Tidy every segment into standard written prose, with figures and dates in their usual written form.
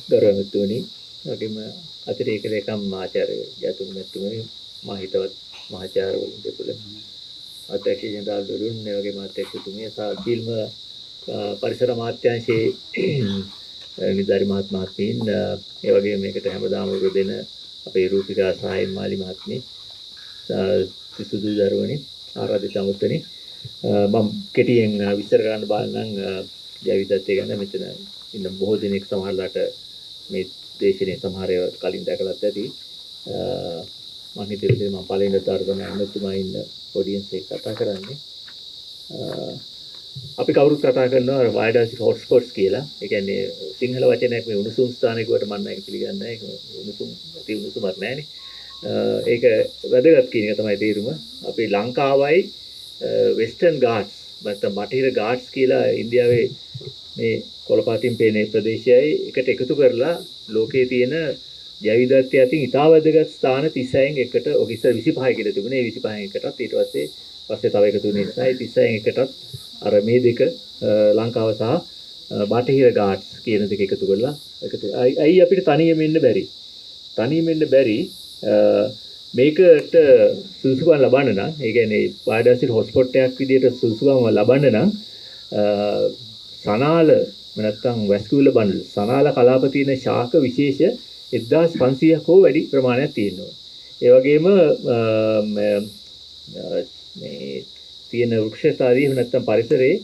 ගෞරවතුනි වගේම අතිරේක ලේකම් ආචාර්ය යතුරුමැතිතුමනි මා හිතවත් මහාචාර්යවරුන් දෙපළ අධ්‍යක්ෂ ජනරාල් දරුන් මේ වගේම අධ්‍යක්ෂතුමිය සහ සිල්ම පරිසර අමාත්‍යාංශයේ නිලධාරි මහත්මීන් ඒ වගේම මේකට හැමදාම උර දෙන අපේ රූපිකා සහාය මාලි මහත්මිය සිසුදු දරුවනි ආරාධිත අමුත්තනි මම කෙටියෙන් විස්තර කරන්න බලනම් ජෛවිකත්වය ගැන මෙතන ඉන්න බොහෝ දෙනෙක් සමහරලාට මේ දේශනේ සමහර ඒවා කලින් දැකලත් ඇති මම හිතේ මම පළවෙනි තරගම අන්නතුමා ඉන්න ඔඩියන්ස් එක කතා කරන්නේ අපි කවුරුත් කතා කරනවා බයෝඩයිවර්සිටි හොට්ස්පොට්ස් කියලා. ඒ කියන්නේ සිංහල වචනයක් මේ උණුසුම් ස්ථානයකට මම ඒක පිළිගන්නේ නැහැ. ඒක උණුසුම් උණුසුමක් නැහැනේ. ඒක වැදගත් කියන එක තමයි තේරුම. අපි ලංකාවයි වෙස්ටර්න් ගාට්ස් නැත්නම් බටහිර ගාට්ස් කියලා ඉන්දියාවේ මේ කොළපාතින් පේන ප්‍රදේශයයි එකට එකතු කරලා ලෝකයේ තියෙන ජෛවිකත්වය අතින් ඉතා වැදගත් ස්ථාන 36න් එකට ඔක ඉස්සර 25 කියලා තිබුණේ. ඒ 25න් එකටත් ඊට පස්සේ තව එකතු වෙන නිසා 36න් එකටත් අර මේ දෙක ලංකාව සහ බටහිර ගාට්ස් කියන දෙක එකතු කරලා අයි අපිට තනියම ඉන්න බැරි. තනියම ඉන්න බැරි මේකට සුසුකම් ලබන්න නම් ඒ කියන්නේ බයෝඩයිවර්සිටි හොට්ස්පොට් එකක් විදිහට සුසුකම් ලබන්න නම් සනාල නැත්නම් වැස්කියුලර් බන්ඩල් සනාල කලාප තියෙන ශාක විශේෂ 1500ක් හෝ වැඩි ප්‍රමාණයක් තියෙනවා. ඒ වගේම මේ තියෙන වෘක්ෂතාදී නැත්නම් පරිසරයේ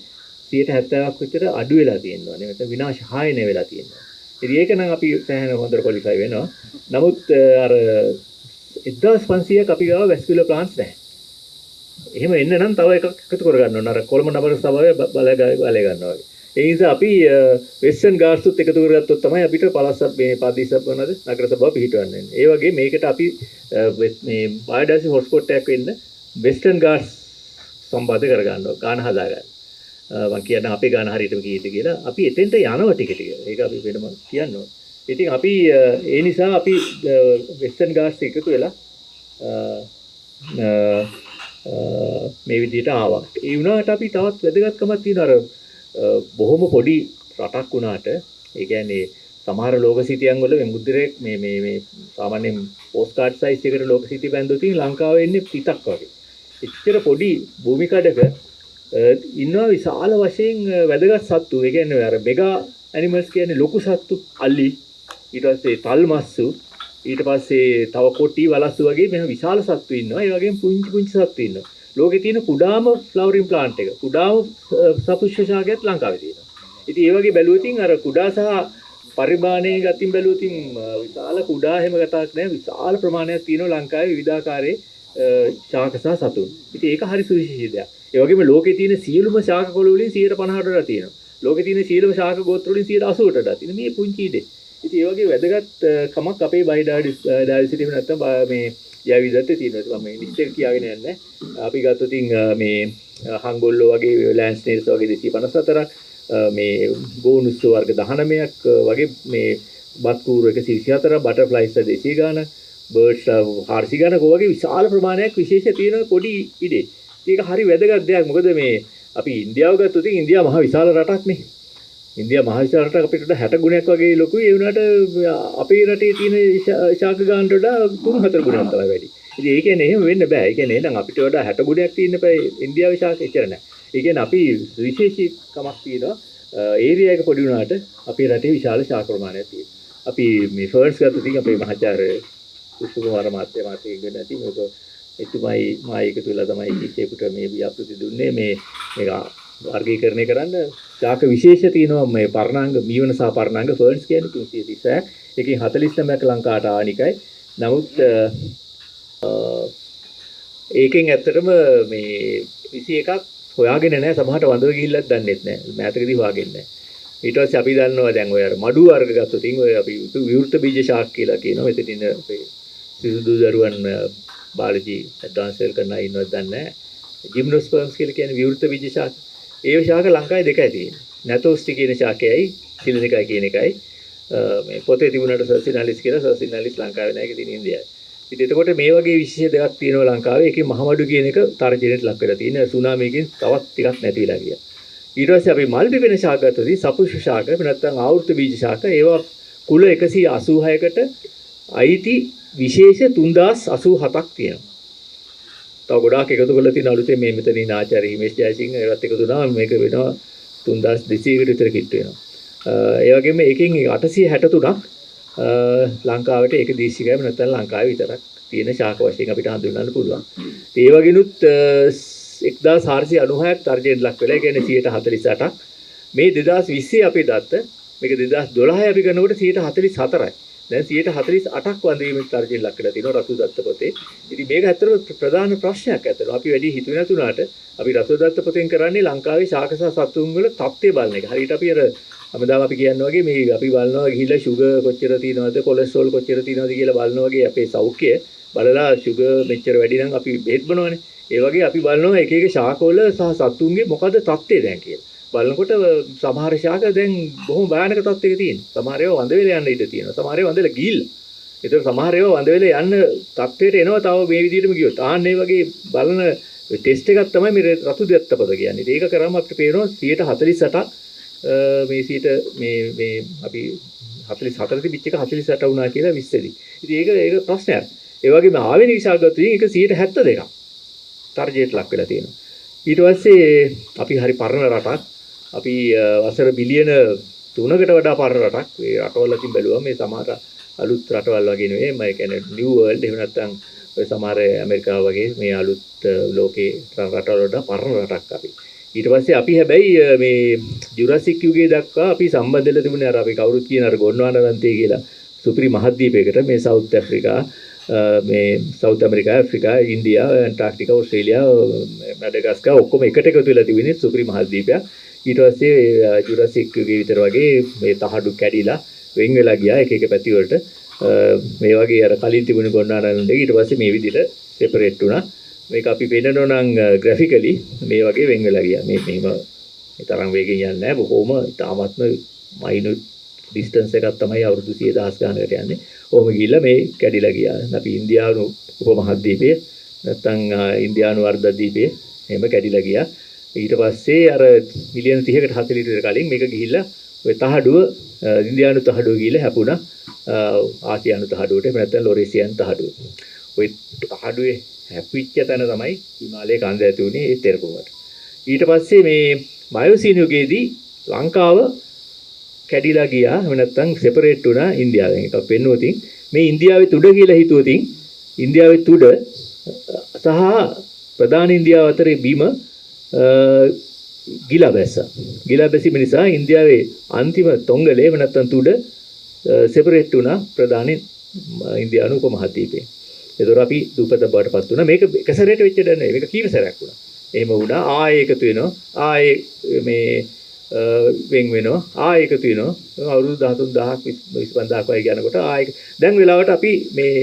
70%ක් විතර අඩු වෙලා තියෙනවා. නැත්නම් විනාශ හායනය වෙලා තියෙනවා. ඉතින් ඒක නම් අපි සෑහෙන හොඳට ක්වොලිෆයි වෙනවා. නමුත් අර 1500ක් අපි ගාව වැස්කියුලර් ප්ලාන්ට්ස් නැහැ. එහෙම එන්න නම් තව එකක් එකතු කර ගන්න ඕන. අර කොළඹ නගර සභාවේ බලය ගන්නවා වගේ. ඒ නිසා අපි වෙස්ටර්න් ගාර්ඩ්ස්ත් එකතු කරගත්තොත් තමයි අපිට පළාත් මේ පදිසක් වුණාද නගර සභාව පිහිටවන්නේ. ඒ වගේ මේකට අපි මේ බයෝඩයිවර්සිටි හොට්ස්පොට් එකක් වෙන්න වෙස්ටර්න් ගාර්ඩ්ස් සම්බන්ධ කර ගන්නවා. ගාන හදා ගන්න. මම කියන්න අපේ ගාන හරියටම කීයද කියලා. අපි එතෙන්ට යනවා ටික ටික. ඒක අපි වෙනම කියන්න ඕන. ඉතින් අපි ඒ නිසා අපි වෙස්ටර්න් ගාර්ඩ්ස් එකතු වෙලා මේ විදිහට ආවා. ඒ වුණාට අපි තවත් වැදගත්කමක් තියෙනවා. අර බොහොම පොඩි රටක් වුණාට ඒ කියන්නේ සමහර ලෝකසිතියන් වල මේ මුද්‍රයක් මේ සාමාන්‍යයෙන් පෝස්ට් කාඩ් සයිස් එකට ලෝකසිතිය බැඳලා තියෙන ලංකාවේ ඉන්නේ පිටක් වගේ. එච්චර පොඩි භූමිකඩක ඉන්නවා විශාල වශයෙන් වැදගත් සත්තු. ඒ කියන්නේ අර මෙගා ඇනිමල්ස් කියන්නේ ලොකු සත්තු අලි ඊට පස්සේ තල්මස්සු ඊට පස්සේ තව කොටි වලස්සු වගේ මෙහෙම විශාල සත්තු ඉන්නවා. ඒ වගේම පුංචි සත්තු ඉන්නවා. ලෝකේ තියෙන කුඩාම ෆ්ලවරින් ප්ලාන්ට් එක කුඩාම සපුෂ්‍ය ශාකයක් ලංකාවේ තියෙනවා. ඉතින් ඒ වගේ බැලුවොතින් අර කුඩා සහ පරිමාණයේ ගතින් බැලුවොතින් විශාල කුඩා හැම ගතක් නැහැ. විශාල ප්‍රමාණයක් තියෙනවා ලංකාවේ විවිධාකාරයේ ශාක සහ සතුන්. ඉතින් ඒක හරි සුවිශේෂී දෙයක්. ඒ වගේම ලෝකේ තියෙන සියලුම ශාක කොළ වලින් 150ට වඩා තියෙනවා. ලෝකේ තියෙන සියලුම ශාක ගෝත්‍ර වලින් 180ට වඩා තියෙන මේ පුංචි ඉඩේ. ඉතින් ඒ වගේ වැදගත් කමක් අපේ බයෝඩයිවර්සිටි නැත්නම් මේ ජෛවිකත්වයේ තියෙනවා. මම මේ ලිස්ට් එක කියාගෙන යන්නේ. අපි ගත්තොත් මේ හංගොල්ලෝ වගේ ලෑන්ඩ් ස්නේල්ස් වගේ 254ක් මේ ගෝනුස්ස වර්ග 19ක් වගේ මේ බත්කූරු 124ක් බටර්ෆ්ලයිස් 200 ගානක් බර්ඩ්ස් 400 ගානක් වගේ විශාල ප්‍රමාණයක් විශේෂ තියෙන පොඩි ඉඩේ. ඒක හරි වැදගත් දෙයක්. මොකද මේ අපි ඉන්දියාව ගත්තොත් ඉන්දියාව මහ විශාල රටක් නේ. ඉන්දියා මහ විශාල රටක් අපිට 60 ගුණයක් වගේ ලොකුයි. ඒ වුණාට අපේ රටේ තියෙන ශාක ගානට වඩා 3-4 ගුණයක් තමයි වැඩි. ඉතින් ඒ කියන්නේ එහෙම වෙන්න බෑ. ඒ කියන්නේ එහෙනම් අපිට වඩා 60 ගුණයක් තියෙන බෑ ඉන්දියාවේ ශාක එච්චර නෑ. ඒ කියන්නේ අපි විශේෂීකමක් තියෙනවා. ඒරියා එක පොඩි වුණාට අපේ රටේ විශාල ශාක ප්‍රමාණයක් තියෙනවා. අපි මේ ෆර්න්ස් ගත්තොත් අපේ මහාචාර්ය කුෂ්කුමාර මහත්තයා ඉගෙන නැති මොකද එතුමයි මා එකතු වෙලා තමයි කිසියෙකුට මේ ව්‍යාපෘති දුන්නේ මේක වර්ගීකරණය කරන්න ශාක විශේෂ තියෙනවා මේ පර්ණාංග මීවන සහ පර්ණාංග ෆර්න්ස් කියන්නේ 330ක් එකකින් 49ක් ලංකාවට ආනිකයි. නමුත් ඒකෙන් ඇත්තටම මේ 21ක් හොයාගෙන නැහැ. සමහරට වඳව ගිහිල්ලත් දන්නෙත් නැහැ. මෑතකදී හොයාගෙන නැහැ. ඊට පස්සේ අපි දන්නවා දැන් ඔය අර මඩු වර්ග ගත්තොත් ඔය අපි විවෘත බීජ ශාක කියලා කියනවා. මෙතනින් අපේ සිසුදු දරුවන් බාලජි ඇඩ්වාන්ස් ලෙවල් කරන අය ඉන්නවද දන්නේ නැහැ. ජිම්නෝස්පර්ම්ස් කියලා කියන්නේ විවෘත බීජ ශාක. ඒ ශාක ලංකාවේ දෙකයි තියෙන්නේ. නැතෝස්ටි කියන ශාකයයි සිලිනිකයි කියන එකයි මේ පොතේ තිබුණාට සර්සිනාලිස් කියලා සර්සිනාලිස් ලංකාවේ නැහැ. ඒක තියෙන ඉන්දියාවේ. ඉතින් එතකොට මේ වගේ විශේෂ දෙයක් තියෙනවා ලංකාවේ. ඒකේ මහමඩු කියන එක තර්ජනයට ලක් වෙලා තියෙනවා. සුනාමියකින් තවත් ටිකක් නැති වෙලා ගියා. ඊට පස්සේ අපි මල් බිපෙන ශාක ගත්තොත් සපුෂ්‍ය ශාක නැත්නම් ආවෘත බීජ ශාක ඒවා කුල 186කට අයිති විශේෂ 3087ක් තියෙනවා. තව ගොඩාක් එකතු කරලා තියෙන අලුතෙන් මේ මෙතනින් ආචාර්ය හිමේෂ් ජයසිංහ ඒවත් එකතු වුණාම මේක වෙනවා 3200කට විතර කිට්ටු වෙනවා. ඒ වගේම එකකින් 863ක් ලංකාවට ඒක දේශිකයම නැත්නම් ලංකාවේ විතරක් තියෙන ශාක වශයෙන් අපිට හඳුන්වන්න පුළුවන්. ඒ වගේනුත් 1496ක් තර්ජනයට ලක් වෙලා. ඒ කියන්නේ 148ක්. මේ 2020 අපි දත්ත මේක 2012 අපි කරනකොට 144යි. දැන් 148ක් වඳවීමේ තර්ජනයට ලක් වෙලා තිනවා රතු දත්ත පොතේ. ඉතින් මේක ඇත්තටම ප්‍රධාන ප්‍රශ්නයක් ඇත්තටම. අපි වැඩි හිතුවේ නැතුණාට අපි රතු දත්ත පොතෙන් කරන්නේ ලංකාවේ ශාක සහ සතුන් වල තත්ත්වය බලන එක. හරියට අපි අර හැමදාම අපි කියනවා වගේ මේ අපි බලනවා ගිහිල්ලා ෂුගර් කොච්චර තියෙනවද කොලෙස්ටරෝල් කොච්චර තියෙනවද කියලා බලනවා වගේ අපේ සෞඛ්‍යය බලලා ෂුගර් මෙච්චර වැඩි නම් අපි බෙහෙත් බොනවනේ. ඒ වගේ අපි බලනවා එක එක ශාකවල සහ සතුන්ගේ මොකද තත්ත්වය දැන් කියලා. බලනකොට සමහර ශාක දැන් බොහොම භයානක තත්ත්වයක තියෙනවා. සමහර ඒවා වඳ වෙලා යන්න ඉඩ තියෙනවා. සමහර ඒවා වඳලා ගිහිල්ලා. ඒතර සමහර ඒවා වඳ වෙලා යන්න තත්ත්වයට එනවා තව මේ විදිහටම ගියොත්. ආන්න ඒ වගේ බලන ටෙස්ට් එකක් තමයි මේ රතු දත්ත පොත කියන්නේ. ඒක කරාම අපිට පේනවා 148ක් මේ අපි 44 තිබිච්ච එක 48 වුණා කියලා 20 දී. ඉතින් ඒක ප්‍රශ්නයක්. ඒ වගේම ආවෙන විශාල ගතියින් ඒක 172ක් තර්ජනයට ලක් වෙලා තියෙනවා. ඊට පස්සේ අපි හරි පරණ රටක්. අපි වසර බිලියන 3කට වඩා පරණ රටක්. මේ රටවල තින් බැලුවා මේ සමහර අලුත් රටවල් වගේ නෙවෙයි. මම කියන්නේ නිව් වර්ල්ඩ් එහෙම නැත්නම් ඔය සමහර ඇමරිකාව වගේ මේ අලුත් ලෝකේ රටවල වඩා පරණ රටක් අපි. ඊට පස්සේ අපි හැබැයි මේ ජුරාසික් යුගයේ දක්වා අපි සම්බන්ධ වෙලා තිබුණේ අර අපි කවුරුත් කියන අර ගොන්වානරන්තේ කියලා සුපිරි මහද්වීපයකට මේ සවුත් ඇෆ්‍රිකා මේ South America Africa India Antarctica Australia Madagascar ඔක්කොම එකට එකතු වෙලා තිබුණේ සුපිරි මහද්වීපයක්. ඊට පස්සේ ජුරාසික් යුගයේ විතර වගේ මේ තහඩු කැඩිලා වෙන් වෙලා ගියා එක එක පැති වලට. මේ වගේ අර කලින් තිබුණේ ගොන්වානරන්තේ ඊට පස්සේ මේ විදිහට සෙපරේට් වුණා. මේක අපි පෙන්නනවා නම් ග්‍රැෆිකලි මේ වගේ වෙන් වෙලා ගියා. මේ මෙහෙම ඒ තරම් වේගෙන් යන්නේ නැහැ. බොහොම ඉතාමත්ම මයිනර් ඩිස්ටන්ස් එකක් තමයි අවුරුදු 100,000 ගානකට යන්නේ. ඔහොම ගිහිල්ලා මේ කැඩිලා ගියා. අපි ඉන්දියානු උපමහද්වීපයේ නැත්තම් ඉන්දියානු වර්ධද්වීපයේ එහෙම කැඩිලා ගියා. ඊට පස්සේ අර මිලියන 30කට 40කට විතර කලින් මේක ගිහිල්ලා ඔය තහඩුව ඉන්දියානු තහඩුව ගිහිල්ලා හැපුණා. ආසියානු තහඩුවට එහෙම නැත්තම් ලොරේසියානු තහඩුව. ඔය තහඩුවේ හැපිච්ච තැන තමයි හිමාලය කන්ද ඇති වුණේ ඒ තෙරපුමට. ඊට පස්සේ මේ මයෝසීන යුගයේදී ලංකාව කැඩිලා ගියා. එහෙම නැත්නම් සෙපරේට් වුණා ඉන්දියාවෙන්. එකක් පෙන්වුවොතින් මේ ඉන්දියාවේ තුඩ කියලා හිතුවොතින් ඉන්දියාවේ තුඩ සහ ප්‍රධාන ඉන්දියාව අතරේ බිම ගිලා බැස්සා. ගිලා බැසීම නිසා ඉන්දියාවේ අන්තිම තොංගලේ එහෙම නැත්නම් තුඩ සෙපරේට් වුණා ප්‍රධාන ඉන්දියානු උපමහද්වීපයෙන්. ඒතොර අපි දූපත බවටපත් වුණා. මේක එක සැරේට වෙච්ච දෙයක් නෙවෙයි. මේක කීප සැරයක් වුණා. එහෙම වුණා. ආයේ එකතු වෙනවා. ආයේ මේ වෙන් වෙනවා. ආයේ එකතු වෙනවා. අවුරුදු 13000ක් 25000ක් වගේ යනකොට ආයේ දැන් වෙලාවට අපි මේ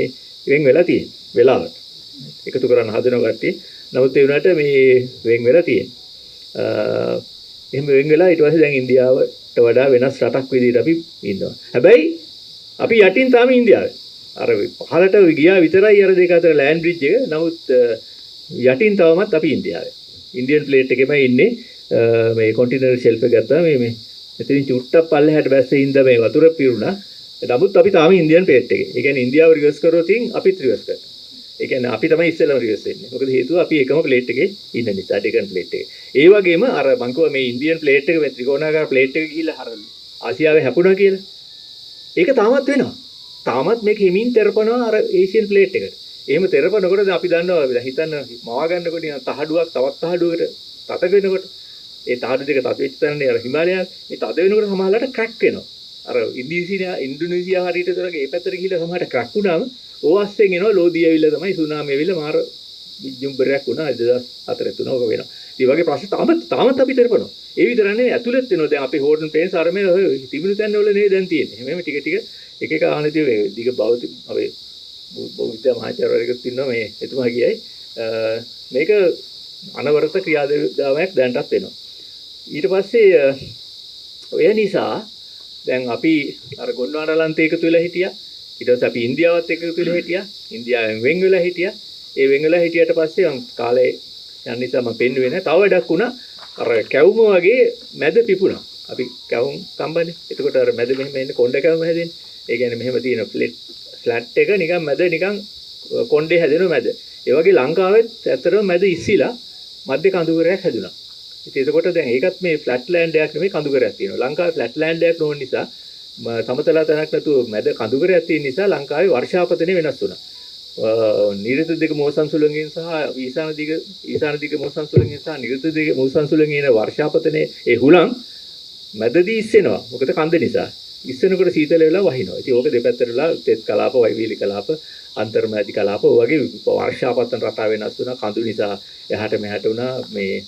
වෙන් වෙලා තියෙන්නේ. වෙලාවට. එකතු කරන්න හදන කට්ටිය. නමුත් ඒ වුණාට මේ වෙන් වෙලා තියෙන්නේ. එහෙම වෙන් වෙලා ඊට පස්සේ දැන් ඉන්දියාවට වඩා වෙනස් රටක් විදිහට අපි ඉන්නවා. හැබැයි අපි යටින් තාම ඉන්දියාවේ. අර පහලට ගියා විතරයි අර දෙක අතර ලෑන්ඩ් බ්‍රිජ් එක. නමුත් යටින් තවමත් අපි ඉන්දියාවේ. ඉන්දියන් ප්ලේට් එකෙමයි ඉන්නේ. මේ කොන්ටිනරල් ෂෙල්ෆ් එක ගත්තා මේ මෙතනින් චුට්ටක් පල්ලෙහාට බැස්සේ ඉඳ මේ වතුර පිරුණා. නමුත් අපි තාම ඉන්දියන් ප්ලේට් එකේ. ඒ කියන්නේ ඉන්දියාව රිවර්ස් කරොත් අපිත් රිවර්ස් කරනවා. ඒ කියන්නේ අපි තමයි ඉස්සෙල්ලාම රිවර්ස් වෙන්නේ. මොකද හේතුව අපි එකම ප්ලේට් එකේ ඉන්න නිසා ඩෙකන් ප්ලේට් එකේ. ඒ වගේම අර මං කිව්වා මේ ඉන්දියන් ප්ලේට් එක මේ ත්‍රිකෝණාකාර ප්ලේට් එක ගිහිල්ලා අර ආසියාවේ හැපුණා කියලා. ඒක තාමත් වෙනවා. තාමත් මේක හිමින් තෙරපනවා අර ඒෂියන් ප්ලේට් එකට. එහෙම තෙරපනකොට අපි දන්නවා හිතන්න මවා ගන්නකොට තහඩුවක් තවත් තහඩුවකට තත වෙනකොට ඒ තහඩු දෙක තත වෙච්ච තැනනේ අර හිමාලයන් මේ තද වෙනකොට සමහරවිට ක්‍රැක් වෙනවා. අර ඉන්දුනීසියා හරියට තරගේ ඒ පැත්තට ගිහිල්ලා සමහරට ක්‍රැක් වුණාම ඕවස්සෙන් එනවා ලෝදිය ඇවිල්ලා තමයි සුනාමි ඇවිල්ලා මාර විජ්ජුම්බරයක් වුණා 2004 තුන ඔක වෙනවා. ඒ වගේ ප්‍රශ්න තාමත් අපි තෙරපනවා. ඒ විතර නෙවෙයි ඇතුළත් වෙනවා. දැන් අපේ හෝටල් ප්ලේන්ස් අර මේ තිබුණු තැන් වල නේ දැන් තියෙන්නේ. එහෙම ටික ටික එක එක ආනදී මේ දිග බෞද්ධ අපේ බෞද්ධ මහාචාර්යවරයෙකුත් ඉන්නවා මේ එතුමා කියයි මේක අනවරත ක්‍රියාදාමයක් දැනටත් වෙනවා. ඊට පස්සේ ඔය නිසා දැන් අපි අර ගොන්වානලන්තේ එකතු වෙලා හිටියා. ඊට පස්සේ අපි ඉන්දියාවත් එකතු වෙලා හිටියා. ඉන්දියාවෙන් වෙන් වෙලා හිටියා. ඒ වෙන් වෙලා හිටියට පස්සේ කාලේ යන නිසා මම පෙන්නුවේ නැහැ. තව වැඩක් වුණා. අර කැවුම වගේ මැද පිපුණා. අපි කැවුම් කම්බනේ. එතකොට අර මැද මෙහෙම එන්නේ කොණ්ඩ කැවුම හැදෙන්නේ. ඒ කියන්නේ මෙහෙම තියෙන ෆ්ලැට් එක නිකන් මැද නිකන් කොණ්ඩේ හැදෙනවා මැද. ඒ වගේ ලංකාවෙත් ඇත්තටම මැද ඉස්සිලා මැද කඳුකරයක් හැදුනා. ඉතින් එතකොට දැන් ඒකත් මේ ෆ්ලැට් ලෑන්ඩ් එකක් නෙමෙයි කඳුකරයක් තියෙනවා. ලංකාවේ ෆ්ලැට් ලෑන්ඩ් එකක් නොවන නිසා සමතල තැනක් නැතුව මැද කඳුකරයක් තියෙන නිසා ලංකාවේ වර්ෂාපතනය වෙනස් වුණා. නිර්ත දිග මෝසම් සුළඟින් සහ ඊසාන දිග මෝසම් සුළඟින් සහ නිර්ත දිග මෝසම් සුළඟින් එන වර්ෂාපතනයේ ඒ හුලං මැදදී ඉස්සෙනවා. මොකද කන්ද නිසා. ඉස්සෙනකොට සීතල වෙලා වහිනවා. ඉතින් ඕක දෙපැත්තට වෙලා තෙත් කලාප, වයිවිලි කලාප, අන්තර්මැදි කලාප වගේ වර්ෂාපතන රටා වෙනස් වුණා. කඳු නිසා එහාට මෙහාට වුණා. මේ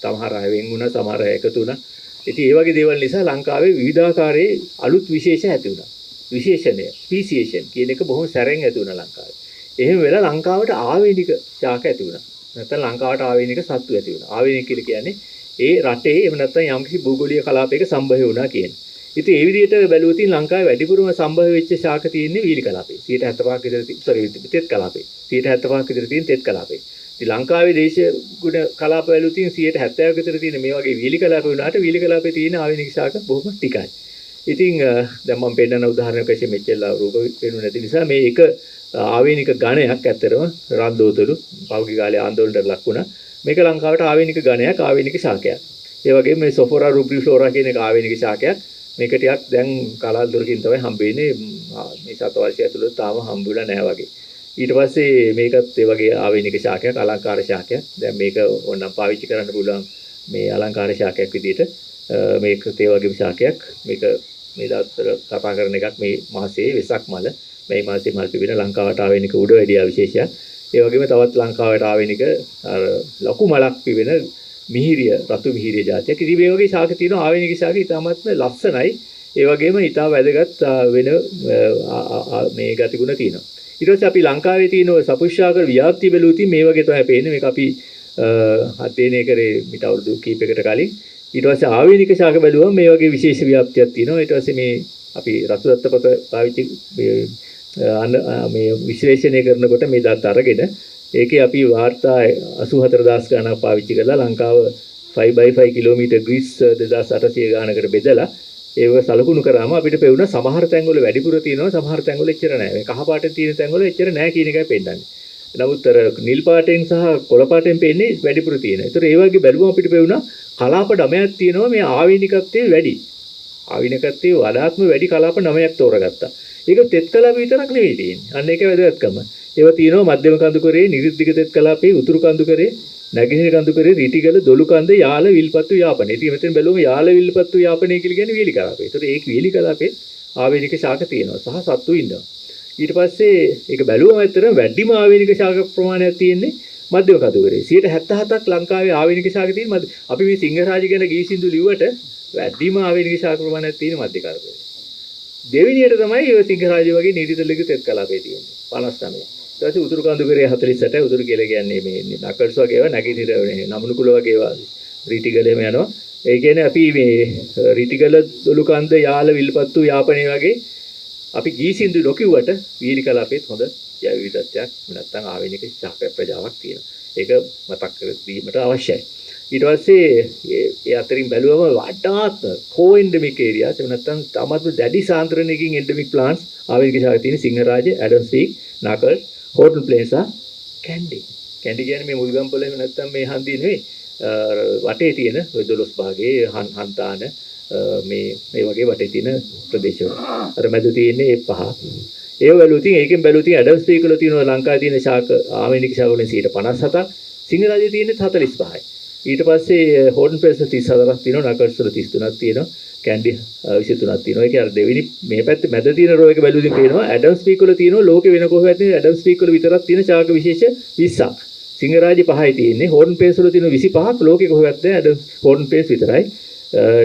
සමහර අය වෙන් වුණා, සමහර අය එකතු වුණා. ඉතින් ඒ වගේ දේවල් නිසා ලංකාවේ විවිධාකාරයේ අලුත් විශේෂ ඇති වුණා. විශේෂණය, ස්පීසියේෂන් කියන එක බොහොම සැරෙන් ඇති වුණා ලංකාවේ. එහෙම වෙලා ලංකාවට ආවේනික ශාක ඇති වුණා. නැත්නම් ලංකාවට ආවේනික සත්තු ඇති වුණා. ආවේනික කියලා කියන්නේ ඒ රටේ එහෙම නැත්නම් යම්කිසි භූගෝලීය කලාපයක සම්භවය වුණා කියන්නේ. ඉතින් ඒ විදිහට බැලුවොත් ලංකාවේ වැඩිපුරම සම්භව වෙච්ච ශාක තියෙන්නේ වීලි කලාපේ. 75ක් විතර තෙත් කලාපේ. 75ක් විතර තියෙන තෙත් කලාපේ. ඉතින් ලංකාවේ දේශ ගුණ කලාප වලුත් 70ක් විතර තියෙන මේ වගේ වීලි කලාප වුණාට වීලි කලාපේ තියෙන ආවේනික ශාක බොහොම ටිකයි. ඉතින් දැන් මම පෙන්නන උදාහරණයක් වශයෙන් මෙච්චර රූප වෙනු නැති නිසා මේ එක ආවේනික ගණයක් ඇත්තරම රන්දෝතලු පෞද්ගලික කාලේ ආందోලනට ලක් වුණා. මේක ලංකාවට ආවේනික ගණයක් ආවේනික ශාකයක්. ඒ වගේම මේ සොෆෝරා රුබ්‍රිෆ්ලෝරා කියන එක ආවේනික ශාකයක්. මේක ටිකක් දැන් කලාතුරකින් තමයි හම්බ වෙන්නේ. මේ සතවර්ෂය ඇතුළත තාම හම්බුලා නැහැ වගේ. ඊට පස්සේ මේකත් ඒ වගේ ආවේනික ශාකයක්, අලංකාර ශාකයක්. දැන් මේක ඕනනම් පාවිච්චි කරන්න පුළුවන් මේ අලංකාර ශාකයක් විදිහට. මේක ඒ වගේම ශාකයක්. මේක මේ දවස්වල කතා කරන එකක් මේ මාසයේ වෙසක් මල. මේ මාසයේ මල් පිපෙන ලංකාවට ආවේනික උඩ වැඩියා විශේෂයක්. ඒ වගේම තවත් ලංකාවට ආවේනික අර ලොකු මලක් පිපෙන මිහිරිය, රතු මිහිරිය જાතියක්. ඉතින් මේ වගේ ශාක තියෙනවා ආවේනික ශාක ඉතාමත්ම ලස්සනයි. ඒ වගේම ඉතා වැදගත් වෙන මේ ගතිගුණ තියෙනවා. ඊට පස්සේ අපි ලංකාවේ තියෙන සපුෂ්‍යාකර ව්‍යාප්තිය බැලුවොත් මේ වගේ තමයි පේන්නේ. මේක අපි අධ්‍යයනය කරේ මිට අවුරුදු කිහිපයකට කලින්. ඊට පස්සේ ආවේනික ශාක බැලුවම මේ වගේ විශේෂ ව්‍යාප්තියක් තියෙනවා. ඊට පස්සේ මේ අපි රතු දත්තපත පාවිච්චි මේ විශ්ලේෂණය කරනකොට මේ දත් අරගෙන ඒකේ අපි වාර්තා 84000 ගණනක් පාවිච්චි කරලා ලංකාව 5x5 කිලෝමීටර් ග්‍රීස් 2800 ගණනකට බෙදලා ඒව සලකුණු කරාම අපිට පෙවුණා සමහර තැන්වල වැඩිපුර තියෙනවා සමහර තැන්වල එච්චර නැහැ. මේ කහ පාටෙන් තියෙන තැන්වල එච්චර නැහැ කියන එකයි පෙන්නන්නේ. නමුත් අර නිල් පාටෙන් සහ කොළ පාටෙන් පෙන්නේ වැඩිපුර තියෙනවා. ඒතර ඒ වගේ බැලුවම අපිට පෙවුණා කලාප 9ක් තියෙනවා මේ ආවේනිකත්වයේ වැඩි. ආවේනිකත්වයේ වඩාත්ම වැඩි කලාප 9ක් තෝරගත්තා. ඒක තෙත් කලාප විතරක් නෙවෙයි තියෙන්නේ. අන්න ඒක වැදගත්කම. ඒවා තියෙනවා මධ්‍යම කඳුකරේ, නිරිද්දික තෙත් කලාපේ, උතුරු කඳුකරේ, නැගෙනහිර කඳුකරේ, රීටිගල, දොළු කන්ද, යාල, විල්පත්තු, යාපනය. ඉතින් මෙතෙන් බැලුවම යාල, විල්පත්තු, යාපනය කියලා කියන්නේ වීලි කලාපේ. ඒතකොට ඒ වීලි කලාපේ ආවේනික ශාක තියෙනවා සහ සත්තු ඉන්නවා. ඊට පස්සේ ඒක බැලුවම ඇත්තට වැඩිම ආවේනික ශාක ප්‍රමාණයක් තියෙන්නේ මධ්‍යම කඳුකරේ. 77ක් ලංකාවේ ආවේනික ශාක තියෙන අපි මේ සිංහරාජ ගැන ගී සින්දු ලිව්වට වැඩිම ආවේනික ශාක ප්‍රමාණයක් තියෙන මධ්‍ය කඳුකරේ. දෙවෙනියට තමයි ඔය සිංහරාජ වගේ නිරිතලික තෙත් කලාපේ තියෙන්නේ 59. ඊට පස්සේ උතුරු කඳුකරේ 48. උතුරු කියලා කියන්නේ මේ නකල්ස් වගේ ඒවා නැගිටිර නමුනුකුල වගේ ඒවා රීටිගල එහෙම යනවා. ඒ කියන්නේ අපි මේ රීටිගල දොළු කන්ද යාල විල්පත්තු යාපනයේ වගේ අපි ගී සින්දු නොකියුවට වීලි කලාපෙත් හොඳ ජෛව විවිධත්වයක් නැත්නම් ආවේනික ශාක ප්‍රජාවක් තියෙනවා. ඒක මතක් කර දීමට අවශ්‍යයි. ඊට පස්සේ ඒ අතරින් බැලුවම වඩාත් කෝ-එන්ඩමික් ඒරියාස් එහෙම නැත්නම් තමත් දැඩි සාන්ද්‍රණයකින් එන්ඩමික් ප්ලාන්ට්ස් ආවේනික ශාක තියෙන Sinharaja, Adam's peak, නකල්, hotel ප්ලේසා, Kandy. Kandy කියන්නේ මේ මුල්ගම්පොළ එහෙම නැත්නම් මේ හන්දිය නෙවෙයි. වටේ තියෙන ඔය 12 භාගයේ හන්තාන මේ වගේ වටේ තියෙන ප්‍රදේශවල. අර මැද තියෙන්නේ ඒ පහ. ඒව බැලුවොත් ඒකෙන් බැලුවොත් ඇඩම්ස් පීක් වල තියෙනවා ලංකාවේ තියෙන ශාක ආවේනික ශාක වලින් 57ක්. සිංහරාජයේ තියෙන්නේ 45යි. ඊට පස්සේ හෝටන් ප්‍රෙස් 34ක් තියෙනවා, නකල්ස් වල 33ක් තියෙනවා, කැන්ඩි 23ක් තියෙනවා. ඒක අර දෙවෙනි මේ පැත්තේ මැද තියෙන රෝ එක බැලුවොත් පේනවා ඇඩම්ස් පීක් වල තියෙනවා ලෝකෙ වෙන කොහෙවත් නෙවෙයි ඇඩම්ස් පීක් වල විතරක් තියෙන ශාක විශේෂ 20ක්. සිංහරාජේ 5යි තියෙන්නේ, හෝටන් ප්‍රෙස් වල තියෙන 25ක් ලෝකෙ කොහෙවත් නැහැ ඇඩම්ස් හෝටන් ප්‍රෙස් විතරයි.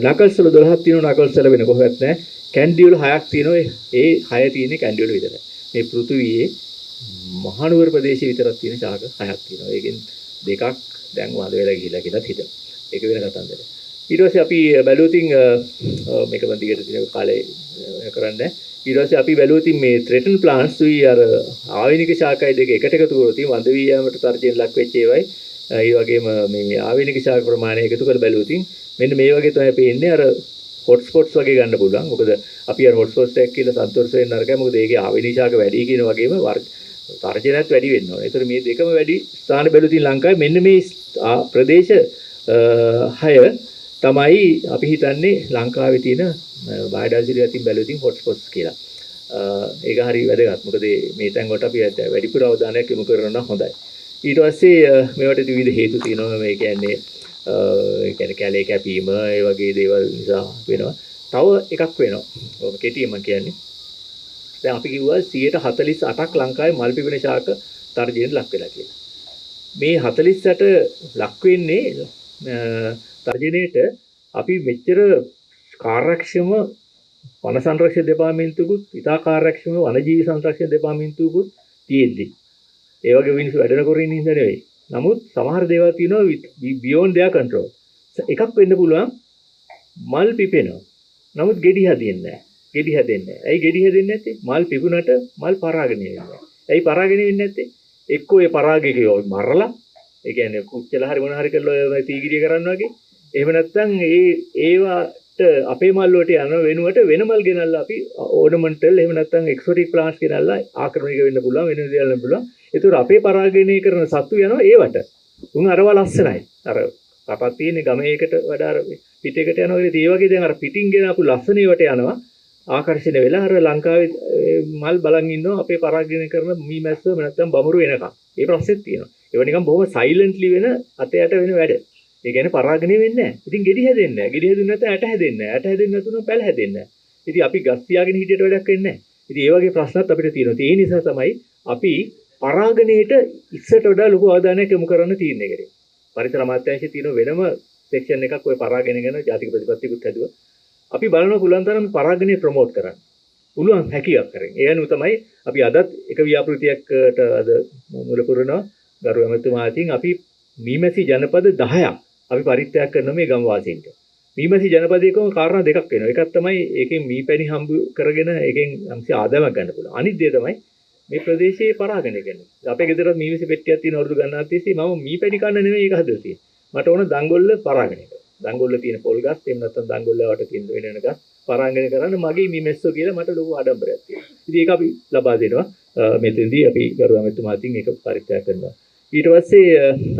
නකල්ස් වල 12ක් තියෙනවා, නකල්ස් වල වෙන කොහෙවත් නැහැ. කැන්ඩි වල 6ක් තියෙනවා, ඒ 6 තියෙන්නේ කැන්ඩි වල විතරයි. මේ පෘථුවියේ මහනුවර ප්‍රදේශයේ විතරක් තියෙන ශාක 6ක් තියෙනවා. ඒකෙන් දෙකක් දැන් වාද වෙලා ගිහිලා කියලාත් හිතනවා. ඒක වෙන කතන්දරයක්. ඊට පස්සේ අපි බැලුවොතින් මේක මම දිගට තියෙන කාලේ කරන්නේ. ඊට පස්සේ අපි බැලුවොතින් මේ threaten plants උයි අර ආවේනික ශාකයි දෙක එකට එකතු කරලා තියෙන වඳ වී යාමට තර්ජන ලක් වෙච්ච ඒවයි. ඒ වගේම මේ ආවේනික ශාක ප්‍රමාණය එකතු කරලා බැලුවොතින් මෙන්න මේ වගේ තමයි පේන්නේ. අර හොට්ස්පොට්ස් වගේ ගන්න පුළුවන්. මොකද අපි අර හොට්ස්පොට්ස් එකක් කියලා සන්තෝෂ වෙන්න නරකයි. මොකද ඒකේ ආවිනිශාක වැඩි කියන වගේම තර්ජනයත් වැඩි වෙන්න ඕනේ. ඒතර මේ දෙකම වැඩි ස්ථාන බැලුවා තියෙන ලංකාවේ මෙන්න මේ ප්‍රදේශ 6 තමයි අපි හිතන්නේ ලංකාවේ තියෙන බයෝඩයිවර්සිටි අතින් බැලුවා තියෙන හොට්ස්පොට්ස් කියලා. ඒක හරි වැදගත්. මොකද මේ තැන් වලට අපි වැඩිපුර අවධානයක් යොමු කරනවා නම් හොඳයි. ඊට පස්සේ මේවට විවිධ හේතු තියෙනවා. මේ කියන්නේ කැලේ කැපීම ඒ වගේ දේවල් නිසා වෙනවා. තව එකක් වෙනවා. ඔබ කෙටියෙන් මම කියන්නේ. දැන් අපි කිව්වා 48%ක් ලංකාවේ මල් පිපෙන ශාක තර්ජනයට ලක් වෙලා කියලා. මේ 48 ලක් වෙන්නේ තර්ජනයට අපි මෙච්චර කාර්යක්ෂම වන සංරක්ෂණ දෙපාර්තමේන්තුවකුත් ඉතා කාර්යක්ෂම වනජීවි සංරක්ෂණ දෙපාර්තමේන්තුවකුත් තියෙද්දි ඒ වගේ මිනිස්සු වැඩ නොකරින් ඉඳ නෙවෙයි. නමුත් සමහර දේවල් තියෙනවා beyond their control. එකක් වෙන්න පුළුවන් මල් පිපෙනවා. නමුත් ගෙඩි හැදෙන්නේ නැහැ. ගෙඩි හැදෙන්නේ නැහැ. ඇයි ගෙඩි හැදෙන්නේ නැත්තේ? මල් පිපුණට මල් පරාගණය වෙන්නේ නැහැ. ඇයි පරාගණය වෙන්නේ නැත්තේ? එක්කෝ ඒ පරාගයකෝ මරලා ඒ කියන්නේ කුච්චලා හරි මොන හරි කරලා තීගිරිය කරන්න වගේ. එහෙම නැත්නම් ඒවට අපේ මල් වලට යන වෙනුවට වෙන මල් ගෙනල්ලා අපි ඕර්නමන්ටල් එහෙම නැත්නම් එක්සොටික් ප්ලාන්ට්ස් ගෙනල්ලා ආක්‍රමණය වෙන්න පුළුවන් වෙන දේවල් වෙන්න පුළුවන්. ඒතර අපේ පරාගණය කරන සත්තු යනවා ඒවට. උන් අරවා ලස්සනයි. අර අපත් තියෙන ගමේකට වඩා අර පිටේකට යනවා වගේ ඒ වගේ දැන් අර පිටින් ගෙන ආපු ලස්සන ඒවට යනවා. ආකර්ෂණය වෙලා අර ලංකාවේ මල් බලන් ඉන්නවා අපේ පරාගණය කරන මීමැස්ස නැත්නම් බමුරු වෙනකම්. ඒ ප්‍රශ්නෙත් තියෙනවා. ඒව නිකන් බොහොම සයිලන්ට්ලි වෙන අතයට වෙන වැඩ. ඒ කියන්නේ පරාගණය වෙන්නේ නැහැ. ඉතින් ගෙඩි හැදෙන්නේ නැහැ. ගෙඩි හැදුනේ නැත්නම් ඇට හැදෙන්නේ නැහැ. ඇට හැදෙන්නේ නැතුනම පැල හැදෙන්නේ නැහැ. ඉතින් අපි ගස් තියාගෙන හිටියට වැඩක් වෙන්නේ නැහැ. ඉතින් ඒ වගේ ප්‍රශ්නත් අපිට තියෙනවා. ඒ නිසා තමයි අපි පරාගණයට ඉස්සරට වඩා ලොකු අවධානයක් යොමු කරන්න තීරණය කරේ. පරිසර අමාත්‍යාංශයේ තියෙන වෙනම සෙක්ෂන් එකක් ඔය පරාගණය ගැන ජාතික ප්‍රතිපත්තියකුත් හැදුවා. අපි බලනවා පුළුවන් තරම් පරාගණය ප්‍රොමෝට් කරන්න. පුළුවන් හැකියාවක් කරගෙන. ඒ අනුව තමයි අපි අදත් එක ව්‍යාපෘතියකට අද මුල පුරනවා. ගරු ඇමතුමා අතින් අපි මීමැසි ජනපද 10ක් අපි පරිත්‍යාග කරන මේ ගම් වාසීන්ට. මීමැසි ජනපදයකම කාරණා දෙකක් වෙනවා. එකක් තමයි ඒකෙන් මීපැණි හම්බ කරගෙන ඒකෙන් අම්සි ආදායමක් ගන්න පුළුවන්. අනිත් දේ තමයි මේ ප්‍රදේශයේ පරාගණය කරනවා. අපේ ගෙදර මීමැසි පෙට්ටියක් තියෙන අවුරුදු ගණනාවක් තිස්සේ මම මීපැණි කන්න නෙමෙයි ඒක හදලා තියෙන්නේ. මට ඕන දංගොල්ල පරාගණය කරන්න. දංගොල්ල තියෙන පොල් ගස් එහෙම නැත්නම් දංගොල්ල වට තියෙන වෙන වෙන ගස් පරාගණය කරන්න මගේ මීමැස්සෝ කියලා මට ලොකු ආඩම්බරයක් තියෙනවා. ඉතින් ඒක අපි ලබා දෙනවා. මෙතෙන්දී අපි ගරු ඇමතුමා අතින් ඒක පරිත්‍යාග කරනවා. ඊට පස්සේ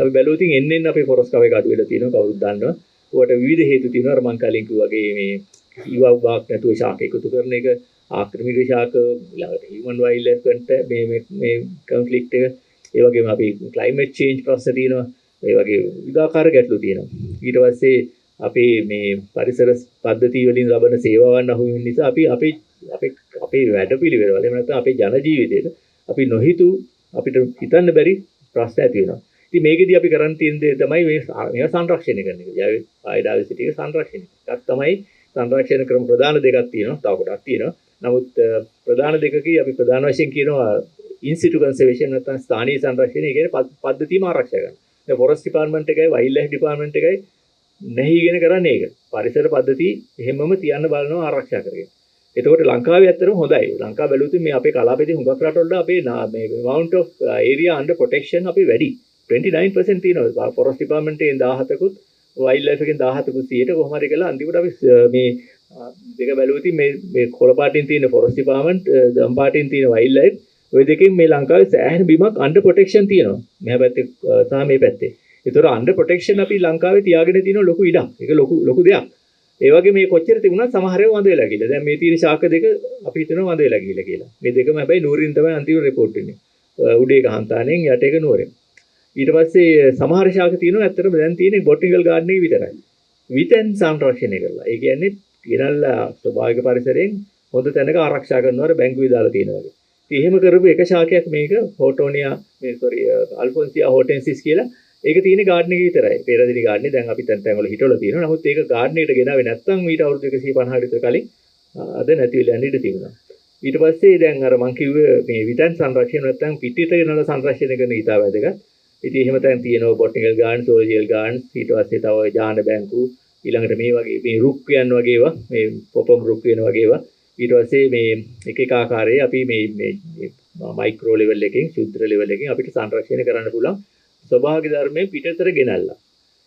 අපි බැලුවොත් එන්න අපේ ෆොරස් කව එක අඩු වෙලා තියෙනවා කවුරුත් දන්නවා. ඒකට විවිධ හේතු තියෙනවා. අර මං කලින් කිව්වා වගේ මේ ඊවව්වක් නැතුව ශාක එකතු කරන එක, ආක්‍රමික ශාක, ඊළඟට හියුමන් වයිල්ඩ් ලයිෆ් කන්ට මේ කොන්ෆ්ලික්ට් එක, ඒ වගේම අපි ක්ලයිමේට් චේන්ජ් ප්‍රශ්න තියෙනවා. ඒ වගේ විවිධාකාර ගැටලු තියෙනවා. ඊට පස්සේ අපේ මේ පරිසර පද්ධති වලින් ලබන සේවාවන් අහු වෙන නිසා අපි අපේ වැඩපිළිවෙල වල එහෙම නැත්නම් අපේ ජන ජීවිතේට අපි නොහිතු අපිට හිතන්න බැරි ප්‍රශ්න ඇති වෙනවා. ඉතින් මේකෙදි අපි කරන් තියෙන දේ තමයි මේවා සංරක්ෂණය කරන එක. බයෝඩයිවර්සිටි එක සංරක්ෂණය. එකක් තමයි සංරක්ෂණ ක්‍රම ප්‍රධාන දෙකක් තියෙනවා. තව කොටක් තියෙනවා. නමුත් ප්‍රධාන දෙකකී අපි ප්‍රධාන වශයෙන් කියනවා ඉන් සිටු කන්සර්වේෂන් නැත්නම් ස්ථානීය සංරක්ෂණය. ඒ කියන්නේ පද්ධතියම ආරක්ෂා කරනවා. දැන් ෆොරස්ට් ඩිපාර්ට්මන්ට් එකයි වයිල්ඩ් ලයිෆ් ඩිපාර්ට්මන්ට් එකයි නැහිගෙන කරන්නේ ඒක. පරිසර පද්ධති එහෙමම තියන්න බලනවා ආරක්ෂා කරගෙන. එතකොට ලංකාවේ ඇත්තටම හොඳයි. ලංකාව බැලුවොත් මේ අපේ කලාපයේ හුඟක් රටවල අපේ මේ amount of area under protection අපි වැඩි. 29% තියෙනවා. ෆොරස්ට් ඩිපාර්ට්මන්ට් එකෙන් 17කුත් වයිල්ඩ් ලයිෆ් එකෙන් 17කුත් 100ට කොහොම හරි කරලා අන්තිමට අපි මේ දෙක බැලුවොත් මේ කොළ පාටින් තියෙන ෆොරස්ට් ඩිපාර්ට්මන්ට් දම් පාටින් තියෙන වයිල්ඩ් ලයිෆ් ඔය දෙකෙන් මේ ලංකාවේ සෑහෙන බිමක් under protection තියෙනවා. මෙහා පැත්තේ සහ මේ පැත්තේ. ඒතර under protection අපි ලංකාවේ තියාගෙන තියෙන ලොකු ඉඩක්. ඒක ලොකු දෙයක්. ඒ වගේ මේ කොච්චර තිබුණත් සමහර ඒවා වඳ වෙලා ගිහලා. දැන් මේ තියෙන ශාක දෙක අපි හිතනවා වඳ වෙලා ගිහලා කියලා. මේ දෙකම හැබැයි නූරින් තමයි අන්තිම report වෙන්නේ. උඩේ ගහන්තානෙන් යට එක නූරෙන්. ඊට පස්සේ සමහර ශාක තියෙනවා ඇත්තටම දැන් තියෙන්නේ බොටනිකල් ගාඩන් එකේ විතරයි. විතෙන් සංරක්ෂණය කරලා. ඒ කියන්නේ ගෙනල්ලා ස්වභාවික පරිසරයෙන් හොඳ තැනක ආරක්ෂා කරනවා බැංකුවේ දාලා තියෙනවා වගේ. ඉතින් එහෙම කරපු එක ශාකයක් මේක හෝටෝනියා අල්ෆොන්සියා හෝටෙන්සිස් කියලා. ඒක තියෙන්නේ ගාඩන් එකේ විතරයි. පෙරදිරි ගාඩන් එක දැන් අපි තැන් වල හිටවලා තියෙනවා. නමුත් ඒක ගාඩන් එකට ගෙනාවේ නැත්නම් ඊට අවුරුදු 150 විතර කලින් අද නැති වෙලා යන්න ඉඩ තිබුණා. ඊට පස්සේ දැන් අර මං කිව්වේ මේ විතන් සංරක්ෂණ නැත්නම් පිටිට ගෙනලා සංරක්ෂණය කරන ඊටා වැදගත්. ඉතින් එහෙම තැන් තියෙනවා බොටනිකල් ගාඩන්, සෝලජියල් ගාඩන්, ඊට පස්සේ තව ජාන බැංකු, ඊළඟට මේ වගේ මේ රුක් කියන් වගේ ඒවා, මේ පොපම් රුක් වෙන වගේ ඒවා. ඊට පස්සේ මේ එක ආකාරයේ අපි මේ මයික්‍රෝ ලෙවල් එකකින්, ශුද්ධ ලෙවල් එකකින් අපිට සංරක්ෂණය කරන්න පුළුවන්. ස්වභාවික ධර්මයේ පිටතට ගෙනල්ලා.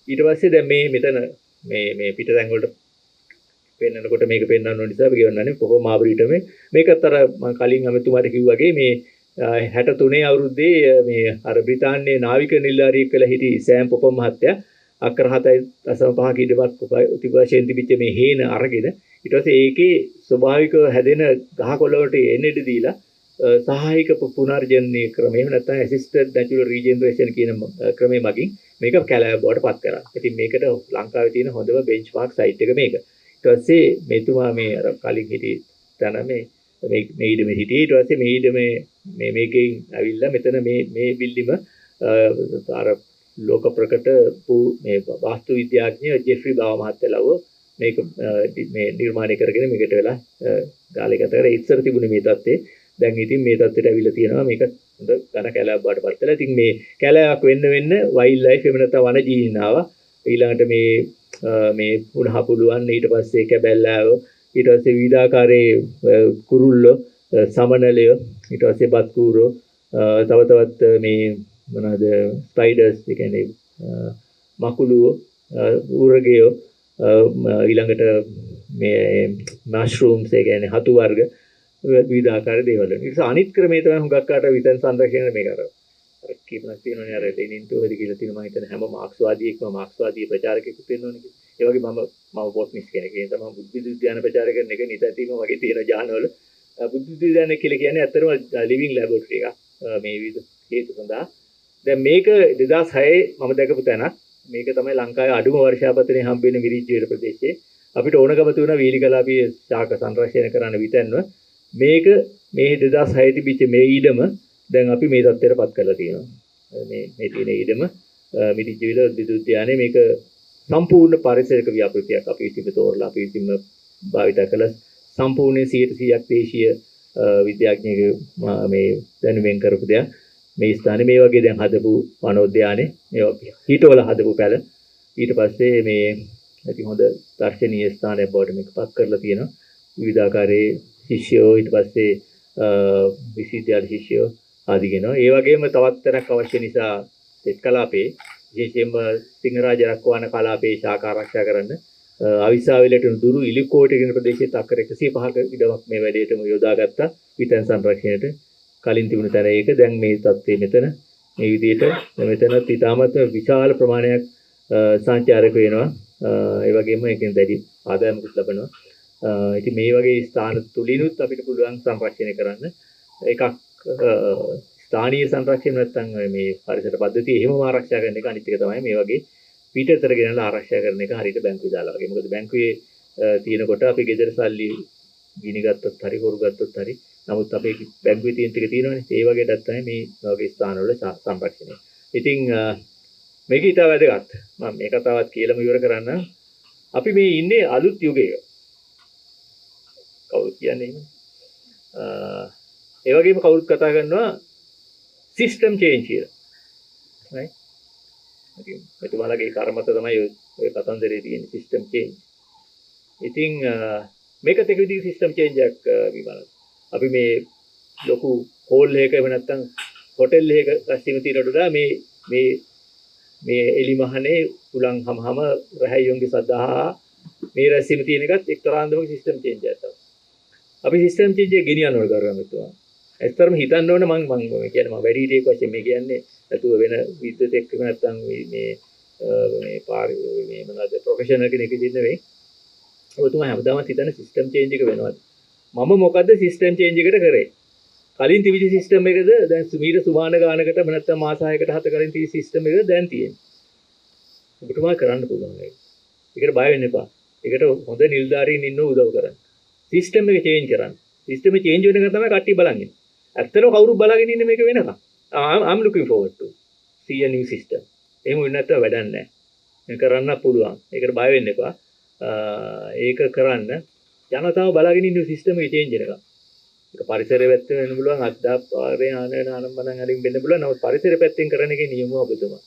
ඊට පස්සේ දැන් මේ මෙතන මේ පිටතැන් වලට පෙන්නකොට මේක පෙන්වන්න ඕන නිසා අපි කියවන්නේ කොහොම මාබරීටම මේකත් අර මම කලින් අමතුමාට කිව්වා වගේ මේ 63 අවුරුද්දේ මේ අර බ්‍රිතාන්‍යයේ නාවික නිලධාරියෙක් වෙලා හිටි සෑම් පොපම් මහත්තයා අක්කර 7.5 කිඩමක් වශයෙන් තිබිච්ච මේ හේන අරගෙන ඊට පස්සේ ඒකේ ස්වභාවිකව හැදෙන ගහකොළ වලට එන්නට දීලා සහායක පුනර්ජනනය ක්‍රමය එහෙම නැත්නම් ඇසිස්ටඩ් නැචරල් රීජෙනරේෂන් කියන ක්‍රමය මගින් මේක කැලෑව බවට පත් කරා. ඉතින් මේකට ලංකාවේ තියෙන හොඳම බෙන්ච්මාර්ක් සයිට් එක මේක. ඊට පස්සේ මෙතුමා මේ අර කලින් හිටි තැන මේ ඊඩමේ හිටියේ. ඊට පස්සේ මේ ඊඩමේ මේකෙන් ඇවිල්ලා මෙතන මේ බිල්ඩිම අර ලෝක ප්‍රකට මේ වාස්තු විද්‍යාඥ ජෙෆ්රි බාව මහත්තයලව මේක මේ නිර්මාණය කරගෙන මේකට වෙලා කාලය ගත කරලා ඉස්සර තිබුණේ මේ தත්ත්වේ. දැන් ඉතින් මේ தත්ත්වයට අවිලා තියෙනවා මේක හොඳ ඝන කැලෑවක් බවට පත් වෙලා. ඉතින් මේ කැලෑවක් වෙන්න වයිල්ඩ් ලයිෆ් එහෙම නැත්නම් වන ජීවීන් ආවා. ඊළඟට මේ පුනහ පුළුවන් ඊට පස්සේ කැබැල්ලාව ඊට පස්සේ විවිධාකාරයේ කුරුල්ලෝ සමනලයෝ ඊට පස්සේ බත්කූරෝ තව තවත් මේ මොනවාද ස්පයිඩර්ස් ඒ කියන්නේ මකුළුවෝ ඌරගයෝ ඊළඟට මේ මෂ්රූම්ස් ඒ කියන්නේ හතු වර්ග විවිධාකාර දේවල් වලින්. ඊට පස්සේ අනිත් ක්‍රමයේ තමයි හුඟක් කාට විතන් සංරක්ෂණය මේක අර කීපයක් තියෙනවනේ අර දෙනින්තෝවද කියලා තියෙන මම හිතන හැම මාක්ස්වාදීෙක්ම මාක්ස්වාදී ප්‍රචාරකෙකුත් වෙනවනේ. ඒ වගේ මම බොට්නිස් කෙනෙක්. ඒ තමයි බුද්ධ විද්‍යාන ප්‍රචාර කරන එක නිතැතිම වගේ තියෙන ජානවල බුද්ධ විද්‍යාන කියලා කියන්නේ ඇත්තටම ලිවිං ලැබොරටරි එකක්. මේ විවිධ හේතු සඳහා. දැන් මේක 2006 මම දැකපු තැනක්. මේක තමයි ලංකාවේ අඩුම වර්ෂාපතනයේ හම්බෙන විරිජ්ජේල ප්‍රදේශයේ. අපිට ඕනකම තුන වීලි කලාපීය ශාක සංරක්ෂණය කරන්න විතන්ව මේක මේ 2006 තිබිච්ච මේ ඊඩම දැන් අපි මේ තත්ත්වයටපත් කරලා තියෙනවා. මේ තියෙන ඊඩම මිරිජ්ජේල විද්‍යාලයේ මේක සම්පූර්ණ පරිසරික ව්‍යාපෘතියක් අපි විසින් තෝරලා අපි විසින් භාවිත කළ සම්පූර්ණ 100% දේශීය විද්‍යාඥයෙකු මේ දැනුමෙන් කරපු දෙයක්. මේ ස්ථානේ මේ වගේ දැන් හදපු වනෝද්‍යානේ මේ හිටවල හදපු පැල ඊට පස්සේ මේ ඇති හොඳ දර්ශනීය ස්ථානයක් බවට මේකපත් කරලා තියෙනවා. විවිධාකාරයේ ශිෂ්‍යයෝ ඊට පස්සේ විශ්වවිද්‍යාල ශිෂ්‍යයෝ ආදී කෙනා. ඒ වගේම තවත් තැනක් අවශ්‍ය නිසා තෙත් කලාපේ විශේෂයෙන්ම සිංහරාජ රක්වාන කලාපේ ශාඛා ආරක්ෂා කරන්න අවිස්සාවේලට දුරු ඉලිකෝට කියන ප්‍රදේශයේ අක්කර 105ක ඉඩමක් මේ වැඩේටම යොදාගත්තා විතන් සංරක්ෂණයට. කලින් තිබුණ තැන ඒක දැන් මේ තත්ත්වයේ මෙතන මේ විදිහට මෙතනත් ඉතාමත් විශාල ප්‍රමාණයක් සංචාරක වෙනවා. ඒ වගේම ඒකෙන් දැඩි ආදායමකුත් ලබනවා. ඉතින් මේ වගේ ස්ථාන තුලිනුත් අපිට පුළුවන් සංරක්ෂණය කරන්න එකක් ස්ථානීය සංරක්ෂණ නැත්නම් මේ පරිසර පද්ධතිය එහෙමම ආරක්ෂා කරන එක. අනිත් එක තමයි මේ වගේ පිටතට ගෙනලා ආරක්ෂා කරන එක හරියට බැංකුවේ දාලා වගේ. මොකද බැංකුවේ තියෙනකොට අපි ගෙදර සල්ලි ගිනි ගත්තොත් හරි හොරු ගත්තොත් හරි නමුත් අපේ බැංකුවේ තියෙන ටික තියෙනවනේ. ඒ වගේ දෙයක් තමයි මේ වගේ ස්ථානවල සංරක්ෂණය. ඉතින් මේක ඊට වැදගත්. මම මේ කතාවත් කියලාම ඉවර කරන්න. අපි මේ ඉන්නේ අලුත් යුගයක. කවුරුත් කියන්නේ එහෙම. ඒ වගේම කවුරුත් කතා කරනවා සිස්ටම් චේන්ජ් කියලා. right? ඉතින් මෙතුමාලගේ කර්මත තමයි ඔය කතන්දරේ තියෙන සිස්ටම් චේන්ජ්. ඉතින් මේකත් එක විදිහේ සිස්ටම් චේන්ජ් එකක් විමල. අපි මේ ලොකු හෝල් එකක එහෙම නැත්නම් හොටෙල් එකක රැස්වීම තියෙනට වඩා මේ එලිමහනේ උලන් හැමම රහයෝන්ගේ සදහා මේ රැස්වීම තියෙන එකත් එක්තරා අන්දමක සිස්ටම් චේන්ජ් එකක් තමයි. අපි සිස්ටම් චේන්ජ් එක ගෙනියන්න ඕන කරගන්නවා. ඇත්තටම හිතන්න ඕන මම කියන්නේ මම වැඩි හිටියෙක් වශයෙන් මේ කියන්නේ නැතුව වෙන විද්‍යුත් එක්ක නැත්නම් මේ මොනවාද ප්‍රොෆෙෂනල් කෙනෙක් විදිහට නෙවෙයි. ඔබතුමා හැමදාම හිතන සිස්ටම් චේන්ජ් එක වෙනවද? මම මොකද්ද සිස්ටම් චේන්ජ් එකට කරේ? කලින් තිබිච්ච සිස්ටම් එකද දැන් මීට සුමාන ගානකට නැත්නම් මාස 6කට 7 කලින් තිබිච්ච සිස්ටම් එකද දැන් තියෙන්නේ. ඔබතුමා කරන්න පුළුවන් ඒක. ඒකට බය වෙන්න එපා. ඒකට හොඳ නිලධාරීන් ඉන්නව උදව් කරන්න. සිස්ටම් එක චේන්ජ් කරන්න. සිස්ටම් එක චේන්ජ් වෙන එක තමයි කට්ටිය බලන්නේ. ඇත්තටම කවුරුත් බලාගෙන ඉන්නේ මේක වෙනකම්. I'm looking forward to see a new system. එහෙම වෙන්නේ නැත්නම් වැඩක් නැහැ. මේක කරන්න පුළුවන්. ඒකට බය වෙන්න එපා. ඒක කරන්න ජනතාව බලාගෙන ඉන්න සිස්ටම් එක චේන්ජ් වෙනකම්. ඒක පරිසරය පැත්තෙන් වෙන්න පුළුවන් අද්දාපාරේ ආනම්බනන් හරින් වෙන්න පුළුවන්. නමුත් පරිසරය පැත්තෙන් කරන එකේ නියම ඔබතුමා.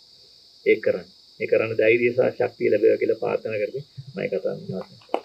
ඒක කරන්න. ඒ කරන්න ධෛර්යය සහ ශක්තිය ලැබේවා කියලා ප්‍රාර්ථනා කරමි. මම කතා කරනවා.